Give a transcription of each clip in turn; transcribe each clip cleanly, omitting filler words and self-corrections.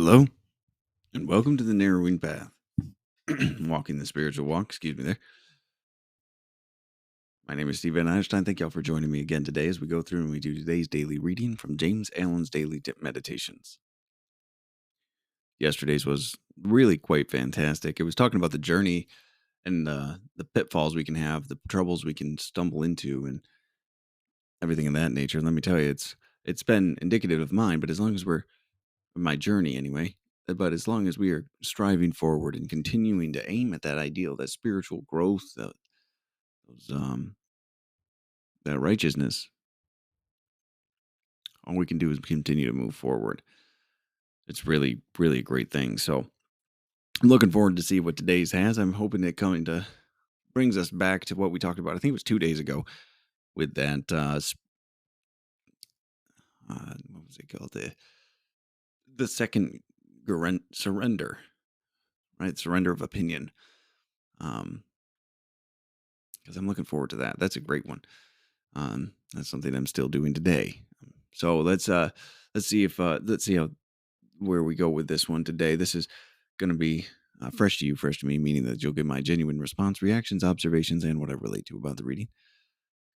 Hello, and welcome to the Narrowing Path. Walking the spiritual walk, excuse me there. My name is Stephen Einstein. Thank y'all for joining me again today as we go through and we do today's daily reading from James Allen's Daily Meditations. Yesterday's was really quite fantastic. It was talking about the journey and the pitfalls we can have, the troubles we can stumble into, and everything of that nature. And let me tell you, it's been indicative of mine, but as long as we're my journey anyway. But as long as we are striving forward and continuing to aim at that ideal, that spiritual growth, those, that righteousness, all we can do is continue to move forward. It's really, really a great thing. So I'm looking forward to see what today's has. I'm hoping it kind of brings us back to what we talked about. I think it was 2 days ago with that. What was it called? The second surrender, right? Surrender of opinion. Because I'm looking forward to that. That's a great one. That's something I'm still doing today. So let's see if let's see how where we go with this one today. This is going to be fresh to you, fresh to me, meaning that you'll get my genuine response, reactions, observations, and what I relate to about the reading.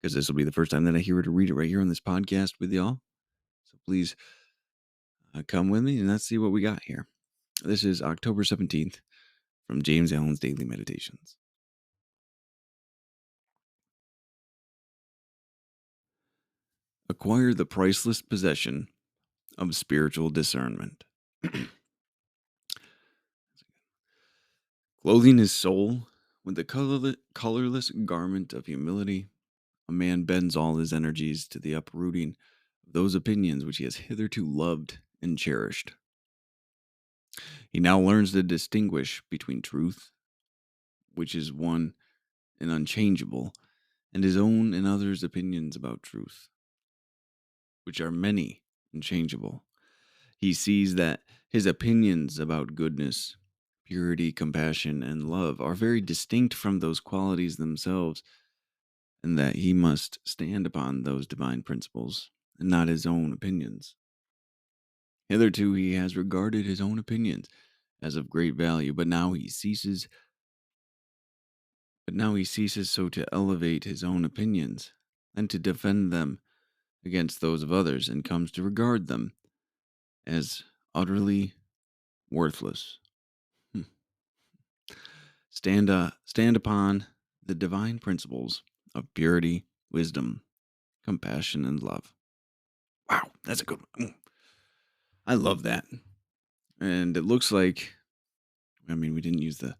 Because this will be the first time that I hear to read it right here on this podcast with y'all. So please come with me and let's see what we got here. This is October 17th from James Allen's Daily Meditations. Acquire the priceless possession of spiritual discernment. Clothing his soul with the colorless garment of humility, a man bends all his energies to the uprooting of those opinions which he has hitherto loved and cherished. He now learns to distinguish between truth, which is one and unchangeable, and his own and others' opinions about truth, which are many and changeable. He sees that his opinions about goodness, purity, compassion, and love are very distinct from those qualities themselves, and that he must stand upon those divine principles and not his own opinions. Hitherto he has regarded his own opinions as of great value, but now he ceases so to elevate his own opinions and to defend them against those of others, and comes to regard them as utterly worthless. Stand upon the divine principles of purity, wisdom, compassion, and love. Wow, that's a good one. I love that. And it looks like, I mean, we didn't use the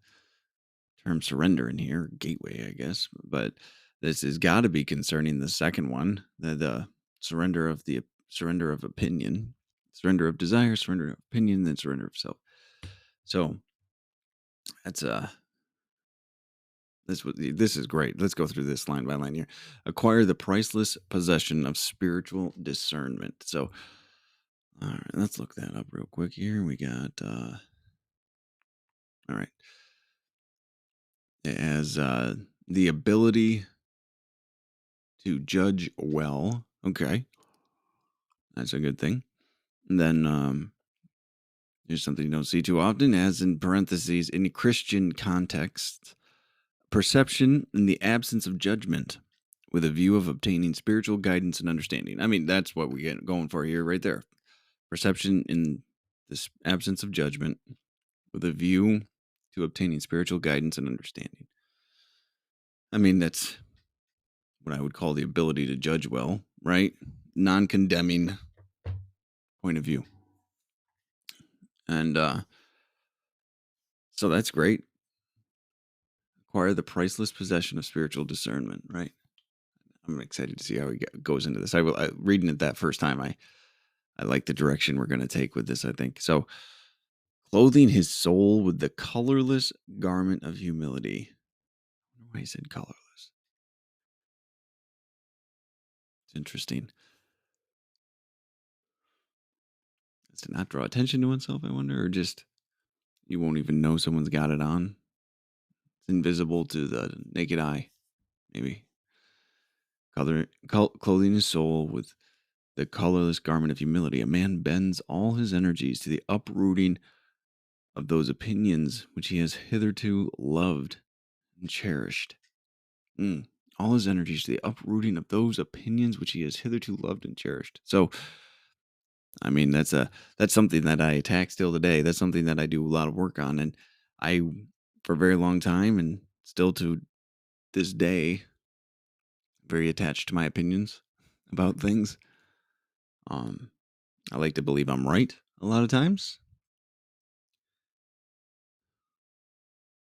term surrender in here, gateway, I guess, but this has got to be concerning the second one, the surrender of opinion, surrender of desire, surrender of opinion, then surrender of self. So that's this is great. Let's go through this line by line here. Acquire the priceless possession of spiritual discernment. So, all right, let's look that up real quick here. We got all right. It has the ability to judge well. Okay, that's a good thing. And then here's something you don't see too often, as in parentheses, in Christian context, perception in the absence of judgment with a view of obtaining spiritual guidance and understanding. I mean, that's what we get going for here right there. Perception in this absence of judgment with a view to obtaining spiritual guidance and understanding. I mean, that's what I would call the ability to judge well, right? Non-condemning point of view. And so that's great. Acquire the priceless possession of spiritual discernment, right? I'm excited to see how he goes into this. Reading it that first time, I like the direction we're going to take with this, I think. So, clothing his soul with the colorless garment of humility. I don't know why he said colorless. It's interesting. Does it not draw attention to oneself, I wonder? Or just you won't even know someone's got it on? It's invisible to the naked eye, maybe. Clothing his soul with The colorless garment of humility. A man bends all his energies to the uprooting of those opinions which he has hitherto loved and cherished. Mm. All his energies to the uprooting of those opinions which he has hitherto loved and cherished. So, I mean, that's something that I attack still today. That's something that I do a lot of work on, and I, for a very long time, and still to this day, very attached to my opinions about things. Um, I like to believe I'm right a lot of times,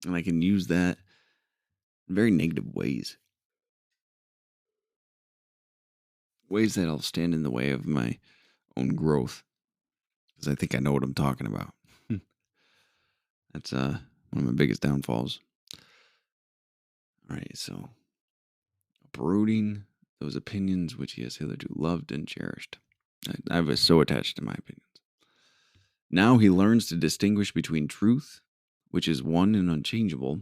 and I can use that in very negative ways that'll stand in the way of my own growth, because I think I know what I'm talking about. That's one of my biggest downfalls. All right, so uprooting those opinions which he has hitherto loved and cherished. I was so attached to my opinions. Now he learns to distinguish between truth, which is one and unchangeable,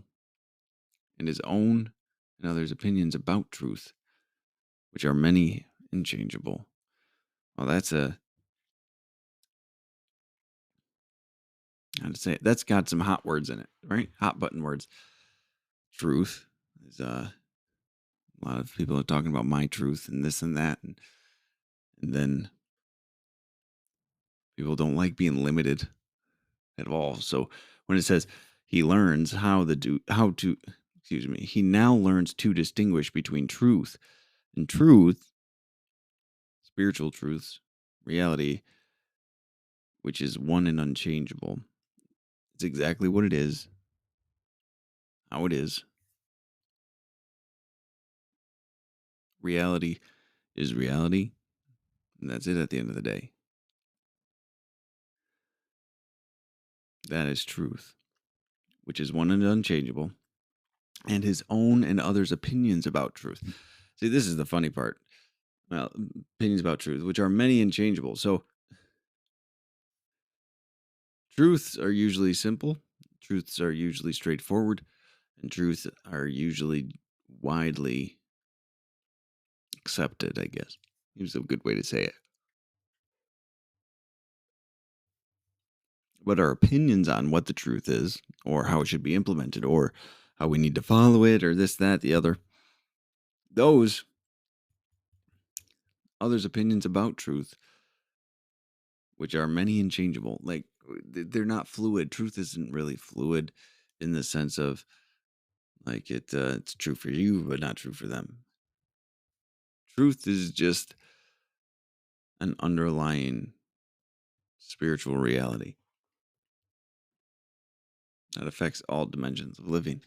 and his own and others' opinions about truth, which are many and changeable. Well, that's a how to say it. That's got some hot words in it, right? Hot button words. Truth is a lot of people are talking about my truth and this and that, and then people don't like being limited at all. So when it says he learns how to excuse me, he now learns to distinguish between truth and truth, spiritual truths, reality, which is one and unchangeable. It's exactly what it is, how it is. Reality is reality, and that's it at the end of the day. That is truth, which is one and unchangeable, and his own and others' opinions about truth. See, this is the funny part. Well, opinions about truth, which are many and changeable. So, truths are usually simple, truths are usually straightforward, and truths are usually widely accepted, I guess. Here's a good way to say it. But our opinions on what the truth is, or how it should be implemented, or how we need to follow it, or this, that, the other, those others' opinions about truth, which are many and changeable, like they're not fluid. Truth isn't really fluid in the sense of like it's true for you, but not true for them. Truth is just an underlying spiritual reality that affects all dimensions of living.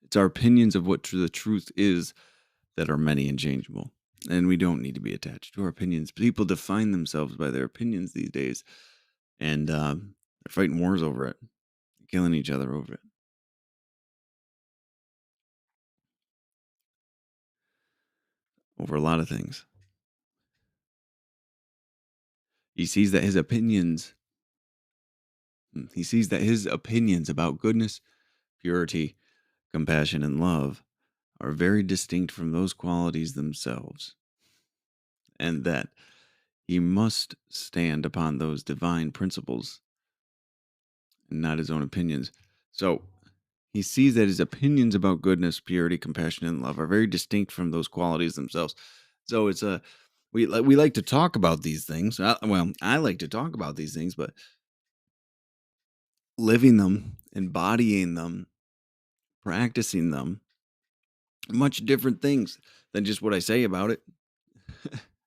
It's our opinions of what the truth is that are many and changeable. And we don't need to be attached to our opinions. People define themselves by their opinions these days, and they're fighting wars over it, killing each other over it, over a lot of things. He sees that his opinions, he sees that his opinions about goodness, purity, compassion, and love are very distinct from those qualities themselves, and that he must stand upon those divine principles and not his own opinions. So he sees that his opinions about goodness, purity, compassion, and love are very distinct from those qualities themselves. So it's a we like to talk about these things. Well, I like to talk about these things, but living them, embodying them, practicing them, much different things than just what I say about it.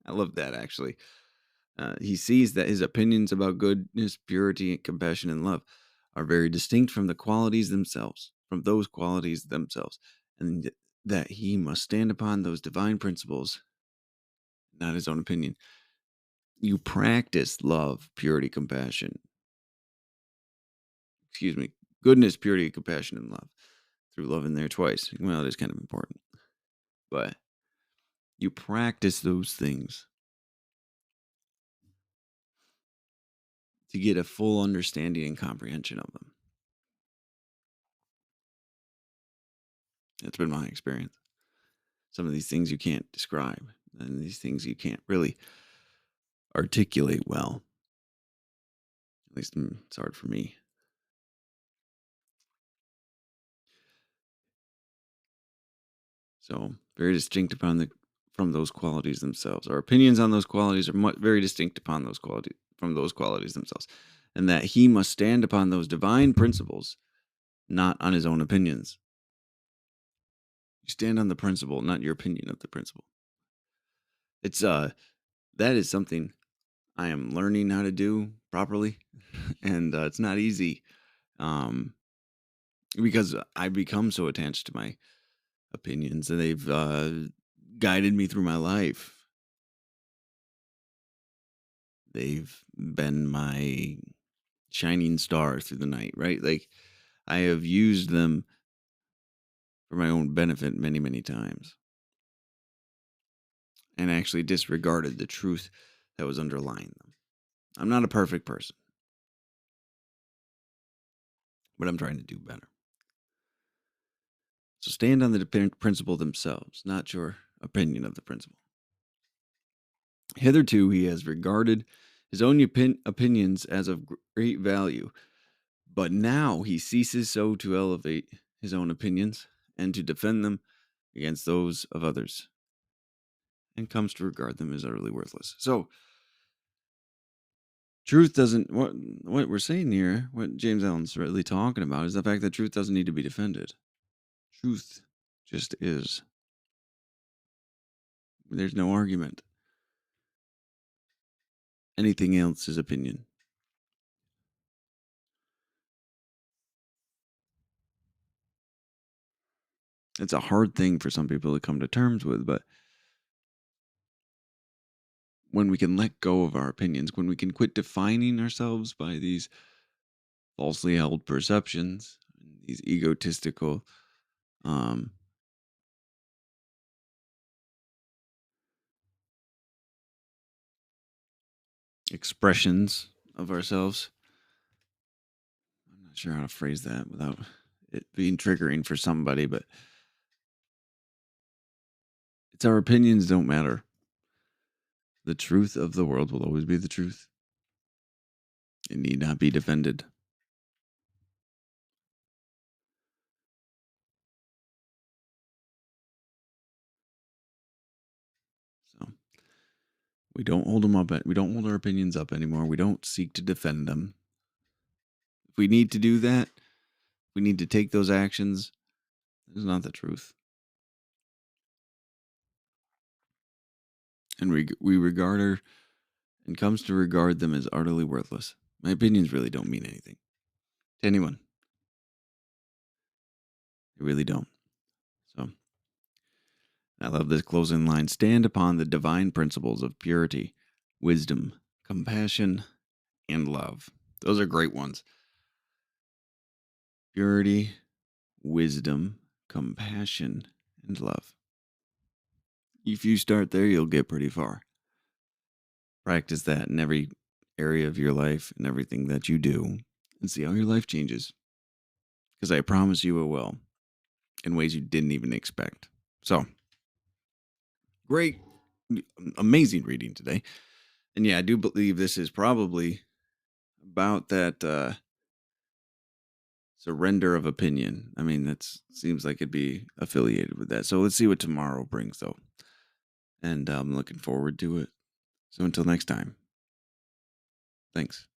I love that actually. He sees that his opinions about goodness, purity, compassion, and love are very distinct from the qualities themselves, from those qualities themselves, and that he must stand upon those divine principles, not his own opinion. You practice love, purity, compassion, excuse me, goodness, purity, compassion, and love through love in there twice. Well, it is kind of important, but you practice those things to get a full understanding and comprehension of them. That's been my experience. Some of these things you can't describe. and these things you can't really articulate well. At least it's hard for me. So very distinct upon the from those qualities themselves. Our opinions on those qualities are very distinct upon those qualities from those qualities themselves, and that he must stand upon those divine principles, not on his own opinions. You stand on the principle, not your opinion of the principle. It's that is something I am learning how to do properly, and it's not easy, um, because I become so attached to my opinions, and they've guided me through my life. They've been my shining star through the night, right? Like I have used them for my own benefit many, many times, and actually disregarded the truth that was underlying them. I'm not a perfect person, but I'm trying to do better. So stand on the principle themselves, not your opinion of the principle. Hitherto, he has regarded his own opinions as of great value, but now he ceases so to elevate his own opinions and to defend them against those of others, and comes to regard them as utterly worthless. So, truth doesn't. What we're saying here, what James Allen's really talking about, is the fact that truth doesn't need to be defended. Truth just is. There's no argument. Anything else is opinion. It's a hard thing for some people to come to terms with, but when we can let go of our opinions, when we can quit defining ourselves by these falsely held perceptions, these egotistical um, expressions of ourselves. I'm not sure how to phrase that without it being triggering for somebody, but it's our opinions don't matter. The truth of the world will always be the truth. It need not be defended. So we don't hold them up. We don't hold our opinions up anymore. We don't seek to defend them. If we need to do that, we need to take those actions. It's not the truth. And we regard her and comes to regard them as utterly worthless. My opinions really don't mean anything to anyone. They really don't. So I love this closing line. Stand upon the divine principles of purity, wisdom, compassion, and love. Those are great ones. Purity, wisdom, compassion, and love. If you start there, you'll get pretty far. Practice that in every area of your life and everything that you do, and see how your life changes. Because I promise you it will, in ways you didn't even expect. So, great, amazing reading today. And yeah, I do believe this is probably about that surrender of opinion. I mean, that seems like it'd be affiliated with that. So let's see what tomorrow brings, though. And I'm looking forward to it. So until next time, thanks.